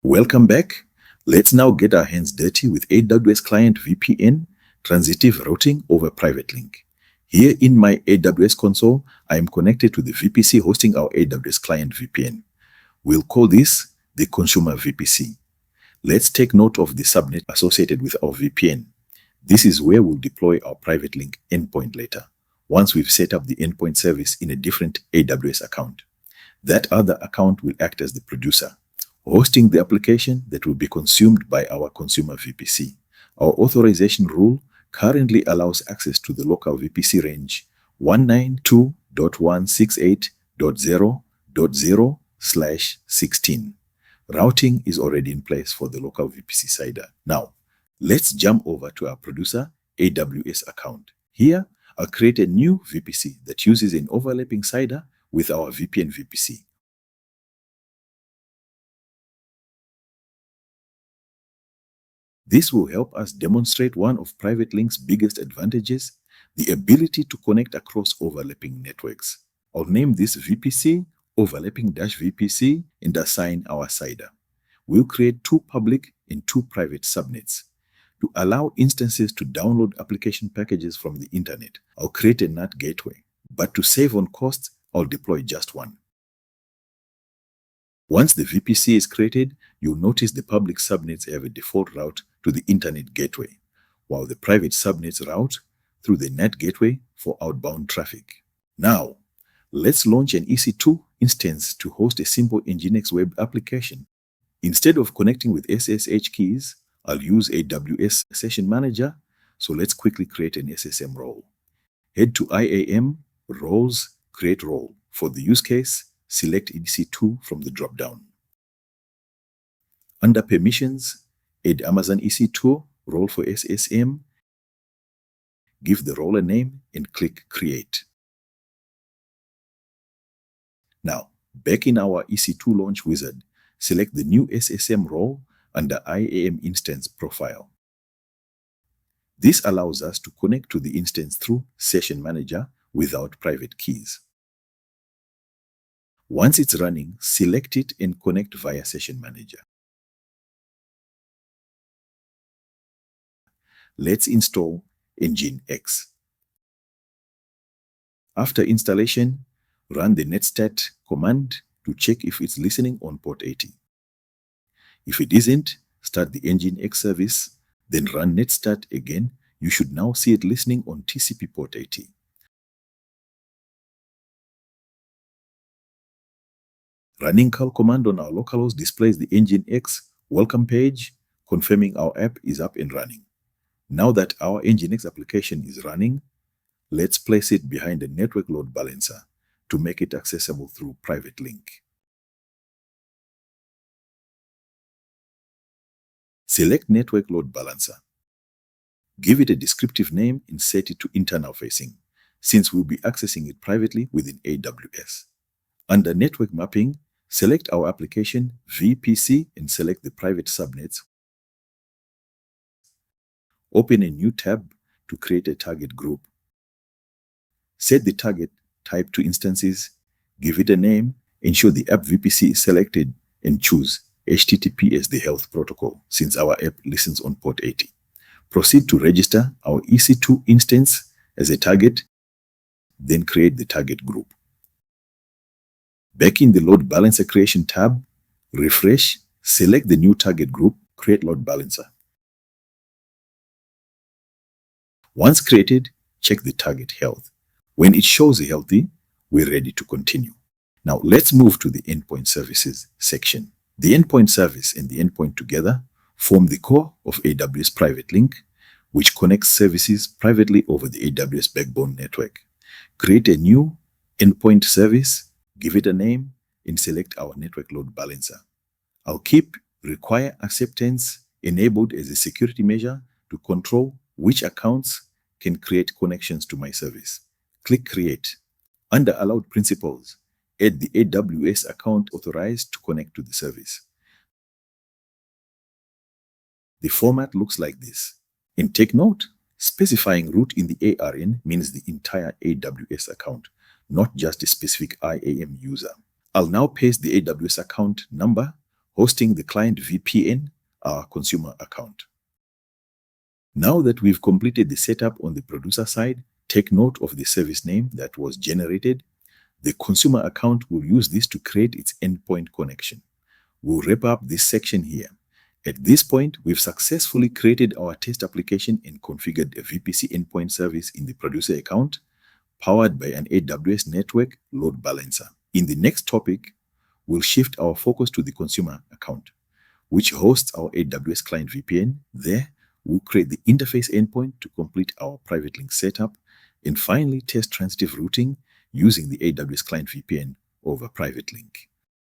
Welcome back. Let's now get our hands dirty with AWS Client VPN, Transitive routing over private link. Here in my AWS console, I am connected to the VPC hosting our AWS Client VPN. We'll call this the consumer VPC. Let's take note of the subnet associated with our VPN. This is where we'll deploy our private link endpoint later, once we've set up the endpoint service in a different AWS account. That other account will act as the producer, hosting the application that will be consumed by our consumer VPC. Our authorization rule currently allows access to the local VPC range 192.168.0.0/16. Routing is already in place for the local VPC CIDR. Now, let's jump over to our producer AWS account. Here, I'll create a new VPC that uses an overlapping CIDR with our VPN VPC. This will help us demonstrate one of Private Link's biggest advantages, the ability to connect across overlapping networks. I'll name this VPC overlapping-VPC and assign our CIDR. We'll create two public and two private subnets. To allow instances to download application packages from the internet, I'll create a NAT gateway. But to save on costs, I'll deploy just one. Once the VPC is created, you'll notice the public subnets have a default route to the internet gateway, while the private subnets route through the NAT gateway for outbound traffic. Now, let's launch an EC2 instance to host a simple Nginx web application. Instead of connecting with SSH keys, I'll use AWS Session Manager, so let's quickly create an SSM role. Head to IAM, Roles, Create Role. For the use case, select EC2 from the drop-down. Under Permissions, add Amazon EC2, role for SSM, give the role a name, and click Create. Now, back in our EC2 launch wizard, select the new SSM role under IAM Instance Profile. This allows us to connect to the instance through Session Manager without private keys. Once it's running, select it and connect via Session Manager. Let's install Nginx. After installation, run the netstat command to check if it's listening on port 80. If it isn't, start the Nginx service, then run netstat again. You should now see it listening on TCP port 80. Running curl command on our localhost displays the Nginx welcome page, confirming our app is up and running. Now that our Nginx application is running, let's place it behind a network load balancer to make it accessible through private link. Select Network Load Balancer. Give it a descriptive name and set it to internal facing, since we'll be accessing it privately within AWS. Under Network Mapping, select our application VPC and select the private subnets. Open a new tab to create a target group. Set the target type to instances, give it a name, ensure the app VPC is selected, and choose HTTP as the health protocol, since our app listens on port 80. Proceed to register our EC2 instance as a target, then create the target group. Back in the Load Balancer Creation tab, refresh, select the new target group, create Load Balancer. Once created, check the target health. When it shows healthy, we're ready to continue. Now let's move to the Endpoint Services section. The endpoint service and the endpoint together form the core of AWS Private Link, which connects services privately over the AWS backbone network. Create a new endpoint service, give it a name, and select our network load balancer. I'll keep Require Acceptance enabled as a security measure to control which accounts can create connections to my service. Click Create. Under Allowed Principals, add the AWS account authorized to connect to the service. The format looks like this. And take note, specifying root in the ARN means the entire AWS account, not just a specific IAM user. I'll now paste the AWS account number, hosting the client VPN, our consumer account. Now that we've completed the setup on the producer side, take note of the service name that was generated. The consumer account will use this to create its endpoint connection. We'll wrap up this section here. At this point, we've successfully created our test application and configured a VPC endpoint service in the producer account, powered by an AWS network load balancer. In the next topic, we'll shift our focus to the consumer account, which hosts our AWS client VPN. There, we'll create the interface endpoint to complete our private link setup, and finally test transitive routing using the AWS client VPN over private link.